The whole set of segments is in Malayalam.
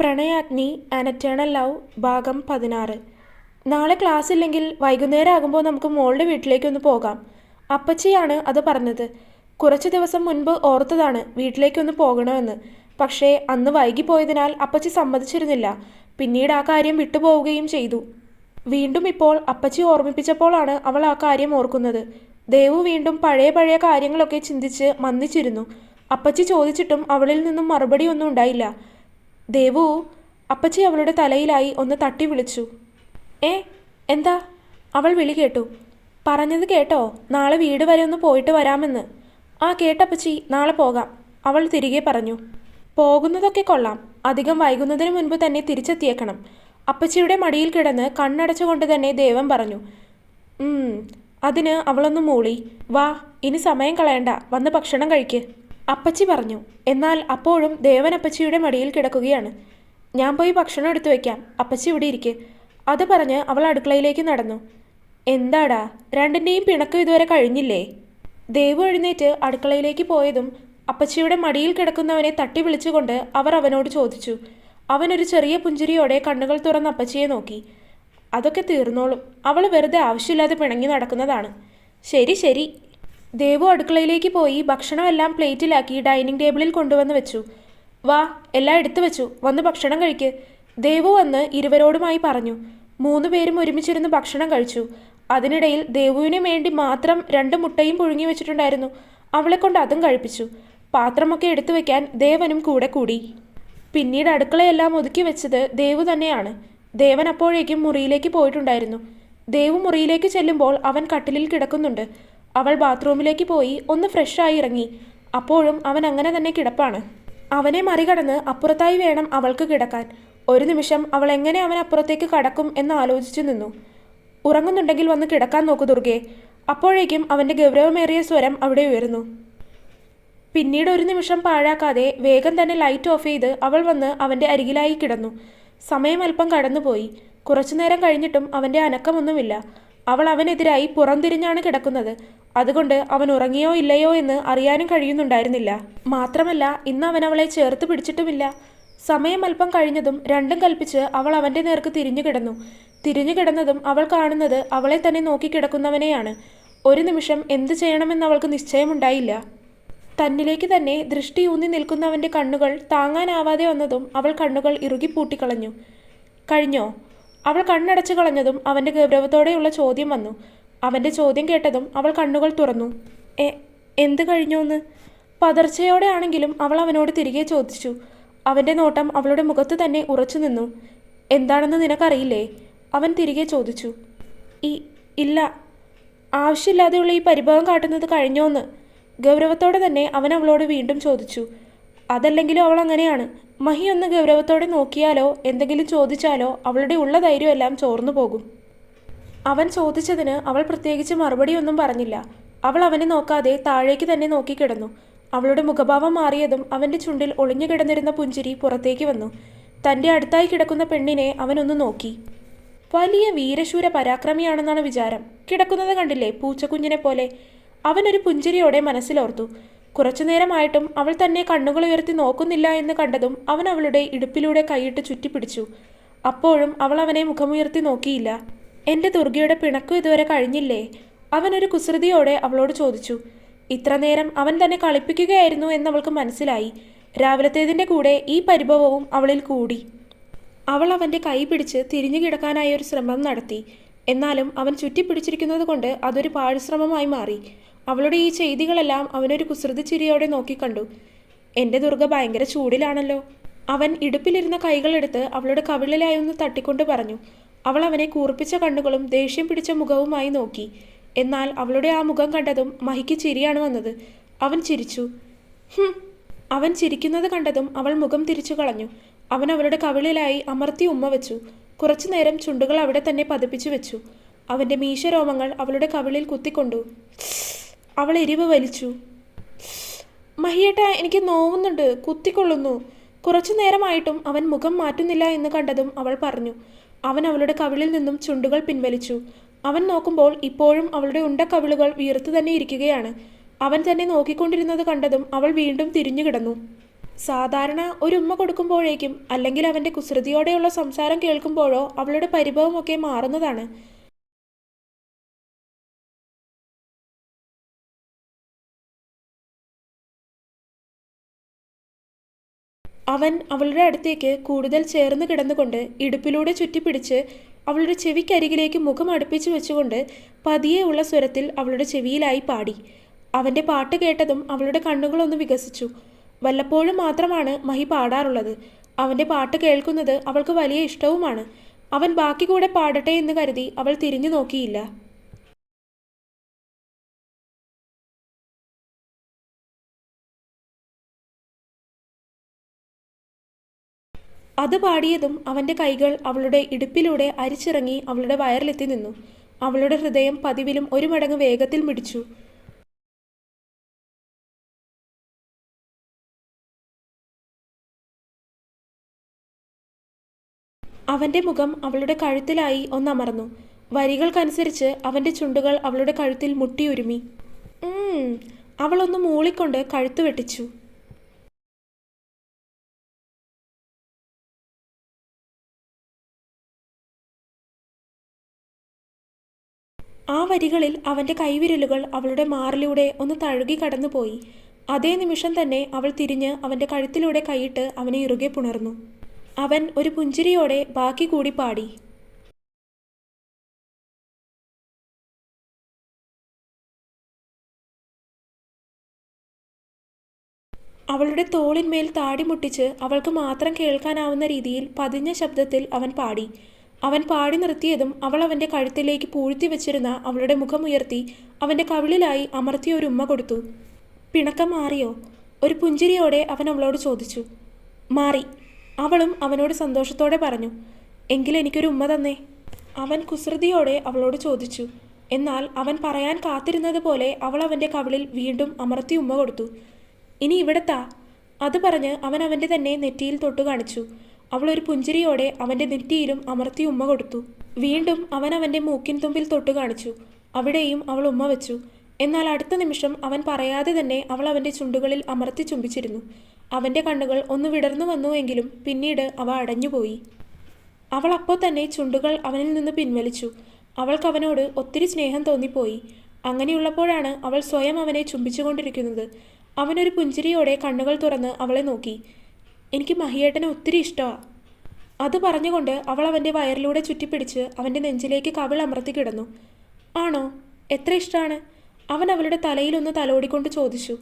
പ്രണയാഗ്നി ആൻ എറ്റേണൽ ലവ് ഭാഗം 16. നാളെ ക്ലാസ് ഇല്ലെങ്കിൽ വൈകുന്നേരം ആകുമ്പോൾ നമുക്ക് മോളുടെ വീട്ടിലേക്കൊന്ന് പോകാം. അപ്പച്ചിയാണ് അത് പറഞ്ഞത്. കുറച്ച് ദിവസം മുൻപ് ഓർത്തതാണ് വീട്ടിലേക്കൊന്ന് പോകണമെന്ന്. പക്ഷേ അന്ന് വൈകിപ്പോയതിനാൽ അപ്പച്ചി സമ്മതിച്ചിരുന്നില്ല. പിന്നീട് ആ കാര്യം വിട്ടുപോവുകയും ചെയ്തു. വീണ്ടും ഇപ്പോൾ അപ്പച്ചി ഓർമ്മിപ്പിച്ചപ്പോഴാണ് അവൾ ആ കാര്യം ഓർക്കുന്നത്. ദേവു വീണ്ടും പഴയ പഴയ കാര്യങ്ങളൊക്കെ ചിന്തിച്ച് മന്ദിച്ചിരുന്നു. അപ്പച്ചി ചോദിച്ചിട്ടും അവളിൽ നിന്നും മറുപടിയൊന്നും ഉണ്ടായില്ല. ദേവു, അപ്പച്ചി അവളുടെ തലയിലായി ഒന്ന് തട്ടി വിളിച്ചു. എന്താ? അവൾ വിളി കേട്ടു. പറഞ്ഞത് കേട്ടോ? നാളെ വീട് വരെ ഒന്ന് പോയിട്ട് വരാമെന്ന്. ആ കേട്ടപ്പച്ചി, നാളെ പോകാം, അവൾ തിരികെ പറഞ്ഞു. പോകുന്നതൊക്കെ കൊള്ളാം, അധികം വൈകുന്നതിന് മുൻപ് തന്നെ തിരിച്ചെത്തിയേക്കണം. അപ്പച്ചിയുടെ മടിയിൽ കിടന്ന് കണ്ണടച്ചുകൊണ്ട് തന്നെ ദേവൻ പറഞ്ഞു. അതിന് അവളൊന്ന് മൂളി. വാ, ഇനി സമയം കളയണ്ട, വന്ന് ഭക്ഷണം കഴിക്ക്, അപ്പച്ചി പറഞ്ഞു. എന്നാൽ അപ്പോഴും ദേവൻ അപ്പച്ചിയുടെ മടിയിൽ കിടക്കുകയാണ്. ഞാൻ പോയി ഭക്ഷണം എടുത്തു വയ്ക്കാം, അപ്പച്ചി ഇവിടെ ഇരിക്ക്, അത് പറഞ്ഞ് അവൾ അടുക്കളയിലേക്ക് നടന്നു. എന്താടാ, രണ്ടിൻ്റെയും പിണക്കം ഇതുവരെ കഴിഞ്ഞില്ലേ? ദേവു എഴുന്നേറ്റ് അടുക്കളയിലേക്ക് പോയതും അപ്പച്ചിയുടെ മടിയിൽ കിടക്കുന്നവനെ തട്ടി വിളിച്ചുകൊണ്ട് അവർ അവനോട് ചോദിച്ചു. അവനൊരു ചെറിയ പുഞ്ചിരിയോടെ കണ്ണുകൾ തുറന്ന് അപ്പച്ചിയെ നോക്കി. അതൊക്കെ തീർന്നോളും, അവൾ വെറുതെ ആവശ്യമില്ലാതെ പിണങ്ങി നടക്കുന്നതാണ്. ശരി ശരി. ദേവു അടുക്കളയിലേക്ക് പോയി ഭക്ഷണമെല്ലാം പ്ലേറ്റിലാക്കി ഡൈനിങ് ടേബിളിൽ കൊണ്ടുവന്ന് വെച്ചു. വാ, എല്ലാം എടുത്തു വെച്ചു, വന്ന് ഭക്ഷണം കഴിക്ക്, ദേവു വന്ന് ഇരുവരോടുമായി പറഞ്ഞു. 3 പേരും ഒരുമിച്ചിരുന്ന് ഭക്ഷണം കഴിച്ചു. അതിനിടയിൽ ദേവുവിന് വേണ്ടി മാത്രം 2 മുട്ടയും പുഴുങ്ങി വെച്ചിട്ടുണ്ടായിരുന്നു. അവളെ കൊണ്ട് അതും കഴിപ്പിച്ചു. പാത്രമൊക്കെ എടുത്തു വെക്കാൻ ദേവനും കൂടെ കൂടി. പിന്നീട് അടുക്കളയെല്ലാം ഒതുക്കി വെച്ചത് ദേവു തന്നെയാണ്. ദേവൻ അപ്പോഴേക്കും മുറിയിലേക്ക് പോയിട്ടുണ്ടായിരുന്നു. ദേവു മുറിയിലേക്ക് ചെല്ലുമ്പോൾ അവൻ കട്ടിലിൽ കിടക്കുന്നുണ്ട്. അവൾ ബാത്റൂമിലേക്ക് പോയി ഒന്ന് ഫ്രഷായി ഇറങ്ങി. അപ്പോഴും അവൻ അങ്ങനെ തന്നെ കിടപ്പാണ്. അവനെ മറികടന്ന് അപ്പുറത്തായി വേണം അവൾക്ക് കിടക്കാൻ. ഒരു നിമിഷം അവൾ എങ്ങനെ അവൻ അപ്പുറത്തേക്ക് കടക്കും എന്ന് ആലോചിച്ചു നിന്നു. ഉറങ്ങുന്നുണ്ടെങ്കിൽ വന്ന് കിടക്കാൻ നോക്കൂ ദുർഗേ. അപ്പോഴേക്കും അവൻ്റെ ഗൗരവമേറിയ സ്വരം അവിടെ ഉയർന്നു. പിന്നീട് ഒരു നിമിഷം പാഴാക്കാതെ വേഗം തന്നെ ലൈറ്റ് ഓഫ് ചെയ്ത് അവൾ വന്ന് അവൻ്റെ അരികിലായി കിടന്നു. സമയം അല്പം കടന്നുപോയി. കുറച്ചുനേരം കഴിഞ്ഞിട്ടും അവൻ്റെ അനക്കമൊന്നുമില്ല. അവൾ അവനെതിരായി പുറംതിരിഞ്ഞാണ് കിടക്കുന്നത്. അതുകൊണ്ട് അവൻ ഉറങ്ങിയോ ഇല്ലയോ എന്ന് അറിയാനും കഴിയുന്നുണ്ടായിരുന്നില്ല. മാത്രമല്ല, ഇന്ന് അവൻ അവളെ ചേർത്ത് പിടിച്ചിട്ടുമില്ല. സമയം അല്പം കഴിഞ്ഞതും രണ്ടും കൽപ്പിച്ച് അവൾ അവൻ്റെ നേർക്ക് തിരിഞ്ഞു കിടന്നു. തിരിഞ്ഞു കിടന്നതും അവൾ കാണുന്നത് അവളെ തന്നെ നോക്കി കിടക്കുന്നവനെയാണ്. ഒരു നിമിഷം എന്തു ചെയ്യണമെന്ന് അവൾക്ക് നിശ്ചയമുണ്ടായില്ല. തന്നിലേക്ക് തന്നെ ദൃഷ്ടിയൂന്നി നിൽക്കുന്നവൻ്റെ കണ്ണുകൾ താങ്ങാനാവാതെ വന്നതും അവൾ കണ്ണുകൾ ഇറുകി പൂട്ടിക്കളഞ്ഞു. കഴിഞ്ഞോ? അവൾ കണ്ണടച്ചു കളഞ്ഞതും അവൻ്റെ ഗൗരവത്തോടെയുള്ള ചോദ്യം വന്നു. അവൻ്റെ ചോദ്യം കേട്ടതും അവൾ കണ്ണുകൾ തുറന്നു. എന്ത് കഴിഞ്ഞോന്ന്? പതർച്ചയോടെ ആണെങ്കിലും അവൾ അവനോട് തിരികെ ചോദിച്ചു. അവൻ്റെ നോട്ടം അവളുടെ മുഖത്ത് തന്നെ ഉറച്ചു നിന്നു. എന്താണെന്ന് നിനക്കറിയില്ലേ? അവൻ തിരികെ ചോദിച്ചു. ഇല്ല. ആവശ്യമില്ലാതെയുള്ള ഈ പരിഭവം കാട്ടുന്നത് കഴിഞ്ഞോന്ന്? ഗൗരവത്തോടെ തന്നെ അവൻ അവളോട് വീണ്ടും ചോദിച്ചു. അതല്ലെങ്കിലും അവൾ അങ്ങനെയാണ്. മഹി ഒന്ന് ഗൗരവത്തോടെ നോക്കിയാലോ എന്തെങ്കിലും ചോദിച്ചാലോ അവളുടെ ഉള്ള ധൈര്യമെല്ലാം ചോർന്നു പോകും. അവൻ ചോദിച്ചതിന് അവൾ പ്രത്യേകിച്ച് മറുപടിയൊന്നും പറഞ്ഞില്ല. അവൾ അവനെ നോക്കാതെ താഴേക്ക് തന്നെ നോക്കിക്കിടന്നു. അവളുടെ മുഖഭാവം മാറിയതും അവൻ്റെ ചുണ്ടിൽ ഒളിഞ്ഞു കിടന്നിരുന്ന പുഞ്ചിരി പുറത്തേക്ക് വന്നു. തൻ്റെ അടുത്തായി കിടക്കുന്ന പെണ്ണിനെ അവനൊന്ന് നോക്കി. വലിയ വീരശൂര പരാക്രമിയാണെന്നാണ് വിചാരം. കിടക്കുന്നത് കണ്ടില്ലേ, പൂച്ചക്കുഞ്ഞിനെ പോലെ. അവനൊരു പുഞ്ചിരിയോടെ മനസ്സിലോർത്തു. കുറച്ചുനേരമായിട്ടും അവൾ തന്നെ കണ്ണുകൾ ഉയർത്തി നോക്കുന്നില്ല എന്ന് കണ്ടതും അവൻ അവളുടെ ഇടുപ്പിലൂടെ കൈയിട്ട് ചുറ്റിപ്പിടിച്ചു. അപ്പോഴും അവൾ അവനെ മുഖമുയർത്തി നോക്കിയില്ല. എൻ്റെ ദുർഗയുടെ പിണക്കം ഇതുവരെ കഴിഞ്ഞില്ലേ? അവനൊരു കുസൃതിയോടെ അവളോട് ചോദിച്ചു. ഇത്ര നേരം അവൻ തന്നെ കളിപ്പിക്കുകയായിരുന്നു എന്നവൾക്ക് മനസ്സിലായി. രാവിലത്തേതിൻ്റെ കൂടെ ഈ പരിഭവവും അവളിൽ കൂടി. അവൾ അവൻ്റെ കൈ പിടിച്ച് തിരിഞ്ഞു കിടക്കാനായി ഒരു ശ്രമം നടത്തി. എന്നാലും അവൻ ചുറ്റിപ്പിടിച്ചിരിക്കുന്നത് കൊണ്ട് അതൊരു പാഴ്ശ്രമമായി മാറി. അവളുടെ ഈ ചെയ്തികളെല്ലാം അവനൊരു കുസൃതി ചിരിയോടെ നോക്കിക്കണ്ടു. എൻ്റെ ദുർഗ ഭയങ്കര ചൂടിലാണല്ലോ. അവൻ ഇടുപ്പിലിരുന്ന കൈകളെടുത്ത് അവളുടെ കവിളിലായി ഒന്ന് തട്ടിക്കൊണ്ട് പറഞ്ഞു. അവൾ അവനെ കൂർപ്പിച്ച കണ്ണുകളും ദേഷ്യം പിടിച്ച മുഖവുമായി നോക്കി. എന്നാൽ അവളുടെ ആ മുഖം കണ്ടതും മഹിക്ക് ചിരിയാണ് വന്നത്. അവൻ ചിരിച്ചു. അവൻ ചിരിക്കുന്നത് കണ്ടതും അവൾ മുഖം തിരിച്ചു കളഞ്ഞു. അവൻ അവളുടെ കവിളിലായി അമർത്തി ഉമ്മ വെച്ചു. കുറച്ചുനേരം ചുണ്ടുകൾ അവിടെ തന്നെ പതിപ്പിച്ചു വെച്ചു. അവൻ്റെ മീശരോമങ്ങൾ അവളുടെ കവിളിൽ കുത്തിക്കൊണ്ടു. അവൾ എരിവ് വലിച്ചു. മഹിയേട്ട, എനിക്ക് നോവുന്നുണ്ട്, കുത്തിക്കൊള്ളുന്നു. കുറച്ചു നേരമായിട്ടും അവൻ മുഖം മാറ്റുന്നില്ല എന്ന് കണ്ടതും അവൾ പറഞ്ഞു. അവൻ അവളുടെ കവിളിൽ നിന്നും ചുണ്ടുകൾ പിൻവലിച്ചു. അവൻ നോക്കുമ്പോൾ ഇപ്പോഴും അവളുടെ ഉണ്ട കവിളുകൾ വീർത്തു തന്നെ ഇരിക്കുകയാണ്. അവൻ തന്നെ നോക്കിക്കൊണ്ടിരുന്നത് കണ്ടതും അവൾ വീണ്ടും തിരിഞ്ഞു കിടന്നു. സാധാരണ ഒരു ഉമ്മ കൊടുക്കുമ്പോഴേക്കും അല്ലെങ്കിൽ അവൻ്റെ കുസൃതിയോടെയുള്ള സംസാരം കേൾക്കുമ്പോഴോ അവളുടെ പരിഭവമൊക്കെ മാറുന്നതാണ്. അവൻ അവളുടെ അടുത്തേക്ക് കൂടുതൽ ചേർന്ന് കിടന്നുകൊണ്ട് ഇടുപ്പിലൂടെ ചുറ്റിപ്പിടിച്ച് അവളുടെ ചെവിക്കരികിലേക്ക് മുഖം അടുപ്പിച്ചു വെച്ചുകൊണ്ട് പതിയെയുള്ള സ്വരത്തിൽ അവളുടെ ചെവിയിലായി പാടി. അവൻ്റെ പാട്ട് കേട്ടതും അവളുടെ കണ്ണുകളൊന്ന് വികസിച്ചു. വല്ലപ്പോഴും മാത്രമാണ് മഹി പാടാറുള്ളത്. അവൻ്റെ പാട്ട് കേൾക്കുന്നത് അവൾക്ക് വലിയ ഇഷ്ടവുമാണ്. അവൻ ബാക്കി കൂടെ പാടട്ടെ എന്ന് കരുതി അവൾ തിരിഞ്ഞു നോക്കിയില്ല. അത് പാടിയതും അവൻ്റെ കൈകൾ അവളുടെ ഇടുപ്പിലൂടെ അരിച്ചിറങ്ങി അവളുടെ വയറിലെത്തി നിന്നു. അവളുടെ ഹൃദയം പതിവിലും ഒരു മടങ്ങ് വേഗത്തിൽ മിടിച്ചു. അവൻ്റെ മുഖം അവളുടെ കഴുത്തിലായി ഒന്നമർന്നു. വരികൾക്കനുസരിച്ച് അവൻ്റെ ചുണ്ടുകൾ അവളുടെ കഴുത്തിൽ മുട്ടിയുരുമി. അവളൊന്ന് മൂളിക്കൊണ്ട് കഴുത്ത് വെട്ടിച്ചു. ആ വരികളിൽ അവൻ്റെ കൈവിരലുകൾ അവളുടെ മാറിലൂടെ ഒന്ന് തഴുകി കടന്നുപോയി. അതേ നിമിഷം തന്നെ അവൾ തിരിഞ്ഞ് അവൻ്റെ കഴുത്തിലൂടെ കൈയിട്ട് അവനെ ഇറുകെ പുണർന്നു. അവൻ ഒരു പുഞ്ചിരിയോടെ ബാക്കി കൂടി പാടി. അവളുടെ തോളിന്മേൽ താടി മുട്ടിച്ച് അവൾക്ക് മാത്രം കേൾക്കാനാവുന്ന രീതിയിൽ പതിഞ്ഞ ശബ്ദത്തിൽ അവൻ പാടി. അവൻ പാടി നിർത്തിയതും അവൾ അവൻ്റെ കഴുത്തിലേക്ക് പൂഴ്ത്തി വെച്ചിരുന്ന അവളുടെ മുഖമുയർത്തി അവൻ്റെ കവിളിലായി അമർത്തിയ ഒരു ഉമ്മ കൊടുത്തു. പിണക്കം മാറിയോ? ഒരു പുഞ്ചിരിയോടെ അവൻ അവളോട് ചോദിച്ചു. മാറി. അവളും അവനോട് സന്തോഷത്തോടെ പറഞ്ഞു. എങ്കിൽ എനിക്കൊരു ഉമ്മ തന്നേ. അവൻ കുസൃതിയോടെ അവളോട് ചോദിച്ചു. എന്നാൽ അവൻ പറയാൻ കാത്തിരുന്നത് പോലെ അവൾ അവൻ്റെ കവിളിൽ വീണ്ടും അമർത്തി ഉമ്മ കൊടുത്തു. ഇനി ഇവിടെത്താ. അത് പറഞ്ഞ് അവൻ അവൻ്റെ തന്നെ നെറ്റിയിൽ തൊട്ടു കാണിച്ചു. അവൾ ഒരു പുഞ്ചിരിയോടെ അവൻ്റെ നെറ്റിയിലും അമർത്തി ഉമ്മ കൊടുത്തു. വീണ്ടും അവൻ അവൻ്റെ മൂക്കിൻ തുമ്പിൽ തൊട്ടു കാണിച്ചു. അവിടെയും അവൾ ഉമ്മ വെച്ചു. എന്നാൽ അടുത്ത നിമിഷം അവൻ പറയാതെ തന്നെ അവൾ അവൻ്റെ ചുണ്ടുകളിൽ അമർത്തി ചുംബിച്ചിരുന്നു. അവൻ്റെ കണ്ണുകൾ ഒന്ന് വിടർന്നു വന്നുവെങ്കിലും പിന്നീട് അവ അടഞ്ഞുപോയി. അവൾ അപ്പോൾ തന്നെ ചുണ്ടുകൾ അവനിൽ നിന്ന് പിൻവലിച്ചു. അവൾക്ക് അവനോട് ഒത്തിരി സ്നേഹം തോന്നിപ്പോയി. അങ്ങനെയുള്ളപ്പോഴാണ് അവൾ സ്വയം അവനെ ചുംബിച്ചുകൊണ്ടിരിക്കുന്നത്. അവനൊരു പുഞ്ചിരിയോടെ കണ്ണുകൾ തുറന്ന് അവളെ നോക്കി. എനിക്ക് മഹിയേട്ടനെ ഒത്തിരി ഇഷ്ടമാണ്. അത് പറഞ്ഞുകൊണ്ട് അവൾ അവൻ്റെ വയറിലൂടെ ചുറ്റിപ്പിടിച്ച് അവൻ്റെ നെഞ്ചിലേക്ക് കവിൾ അമർത്തി കിടന്നു. ആണോ? എത്ര ഇഷ്ടമാണ്? അവൻ അവളുടെ തലയിലൊന്ന് തലോടിക്കൊണ്ട് ചോദിച്ചു.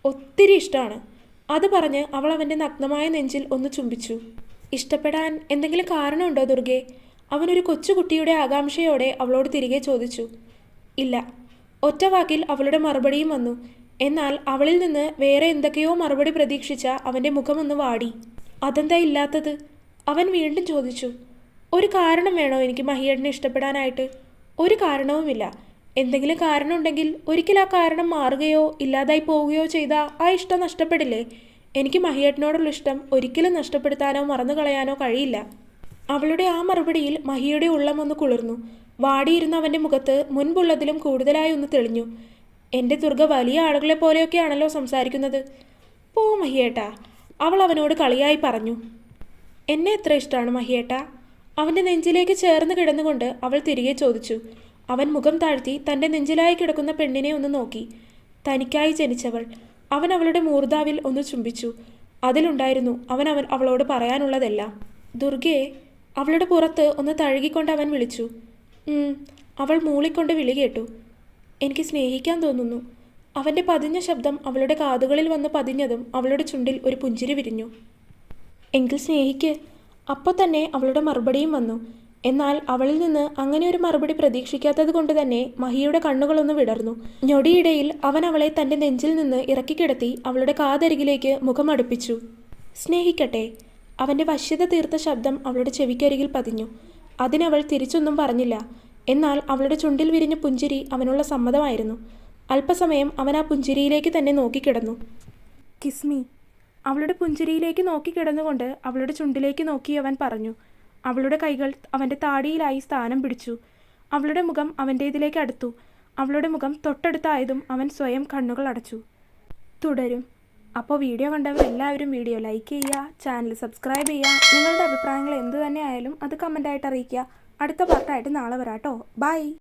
ഒത്തിരി ഇഷ്ടമാണ്. അത് പറഞ്ഞ് അവൾ അവൻ്റെ നഗ്നമായ നെഞ്ചിൽ ഒന്ന് ചുംബിച്ചു. ഇഷ്ടപ്പെടാൻ എന്തെങ്കിലും കാരണമുണ്ടോ ദുർഗെ? അവനൊരു കൊച്ചുകുട്ടിയുടെ ആകാംക്ഷയോടെ അവളോട് തിരികെ ചോദിച്ചു. ഇല്ല. ഒറ്റ വാക്കിൽ അവളുടെ മറുപടിയും വന്നു. എന്നാൽ അവളിൽ നിന്ന് വേറെ എന്തൊക്കെയോ മറുപടി പ്രതീക്ഷിച്ച അവൻ്റെ മുഖമൊന്ന് വാടി. അതെന്താ ഇല്ലാത്തത്? അവൻ വീണ്ടും ചോദിച്ചു. ഒരു കാരണം വേണോ എനിക്ക് മഹിയേട്ടനെ ഇഷ്ടപ്പെടാനായിട്ട്? ഒരു കാരണവുമില്ല. എന്തെങ്കിലും കാരണം ഉണ്ടെങ്കിൽ ഒരിക്കൽ ആ കാരണം മാറുകയോ ഇല്ലാതായി പോവുകയോ ചെയ്താൽ ആ ഇഷ്ടം നഷ്ടപ്പെടില്ലേ? എനിക്ക് മഹിയേട്ടനോടുള്ള ഇഷ്ടം ഒരിക്കലും നഷ്ടപ്പെടുത്താനോ മറന്നു കളയാനോ കഴിയില്ല. അവളുടെ ആ മറുപടിയിൽ മഹിയുടെ ഉള്ളം ഒന്ന് കുളിർന്നു. വാടിയിരുന്ന അവൻ്റെ മുഖത്ത് മുൻപുള്ളതിലും കൂടുതലായി ഒന്ന് തെളിഞ്ഞു. എൻ്റെ ദുർഗ വലിയ ആളുകളെ പോലെയൊക്കെയാണല്ലോ സംസാരിക്കുന്നത്. പോ മഹിയേട്ടാ, അവൾ അവനോട് കളിയായി പറഞ്ഞു. എന്നെ എത്ര ഇഷ്ടമാണ് മഹിയേട്ടാ? അവൻ്റെ നെഞ്ചിലേക്ക് ചേർന്ന് കിടന്നുകൊണ്ട് അവൾ തിരികെ ചോദിച്ചു. അവൻ മുഖം താഴ്ത്തി തൻ്റെ നെഞ്ചിലായി കിടക്കുന്ന പെണ്ണിനെ ഒന്ന് നോക്കി. തനിക്കായി ജനിച്ചവൾ. അവൻ അവളുടെ മൂർധാവിൽ ഒന്ന് ചുംബിച്ചു. അതിലുണ്ടായിരുന്നു അവളോട് പറയാനുള്ളതെല്ലാം. ദുർഗയെ അവളുടെ പുറത്ത് ഒന്ന് തഴുകിക്കൊണ്ട് അവൻ വിളിച്ചു. അവൾ മൂളിക്കൊണ്ട് വിളി കേട്ടു. എനിക്ക് സ്നേഹിക്കാൻ തോന്നുന്നു. അവൻ്റെ പതിഞ്ഞ ശബ്ദം അവളുടെ കാതുകളിൽ വന്ന് പതിഞ്ഞതും അവളുടെ ചുണ്ടിൽ ഒരു പുഞ്ചിരി വിരിഞ്ഞു. എങ്കിൽ സ്നേഹിക്ക്. അപ്പോൾ തന്നെ അവളുടെ മറുപടിയും വന്നു. എന്നാൽ അവളിൽ നിന്ന് അങ്ങനെ ഒരു മറുപടി പ്രതീക്ഷിക്കാത്തത് കൊണ്ട് തന്നെ മഹിയുടെ കണ്ണുകളൊന്ന് വിടർന്നു. ഞൊടിയിടയിൽ അവൻ അവളെ തൻ്റെ നെഞ്ചിൽ നിന്ന് ഇറക്കിക്കിടത്തി അവളുടെ കാതരികിലേക്ക് മുഖം അടുപ്പിച്ചു. സ്നേഹിക്കട്ടെ. അവൻ്റെ വശ്യത തീർത്ത ശബ്ദം അവളുടെ ചെവിക്കരികിൽ പതിഞ്ഞു. അതിനവൾ തിരിച്ചൊന്നും പറഞ്ഞില്ല. എന്നാൽ അവളുടെ ചുണ്ടിൽ വിരിഞ്ഞ പുഞ്ചിരി അവനുള്ള സമ്മതമായിരുന്നു. അല്പസമയം അവൻ ആ പുഞ്ചിരിയിലേക്ക് തന്നെ നോക്കിക്കിടന്നു. കിസ്മി. അവളുടെ പുഞ്ചിരിയിലേക്ക് നോക്കിക്കിടന്നുകൊണ്ട് അവളുടെ ചുണ്ടിലേക്ക് നോക്കി അവൻ പറഞ്ഞു. അവളുടെ കൈകൾ അവൻ്റെ താടിയിലായി സ്ഥാനം പിടിച്ചു. അവളുടെ മുഖം അവൻ്റേതിലേക്ക് അടുത്തു. അവളുടെ മുഖം തൊട്ടടുത്തായതും അവൻ സ്വയം കണ്ണുകൾ അടച്ചു. തുടരും. അപ്പോൾ വീഡിയോ കണ്ടവരെല്ലാവരും വീഡിയോ ലൈക്ക് ചെയ്യുക, ചാനൽ സബ്സ്ക്രൈബ് ചെയ്യുക. നിങ്ങളുടെ അഭിപ്രായങ്ങൾ എന്ത് തന്നെ ആയാലും അത് കമൻ്റായിട്ട് അറിയിക്കുക. അടുത്ത പാർട്ടായിട്ട് നാളെ വരാട്ടോ. ബൈ.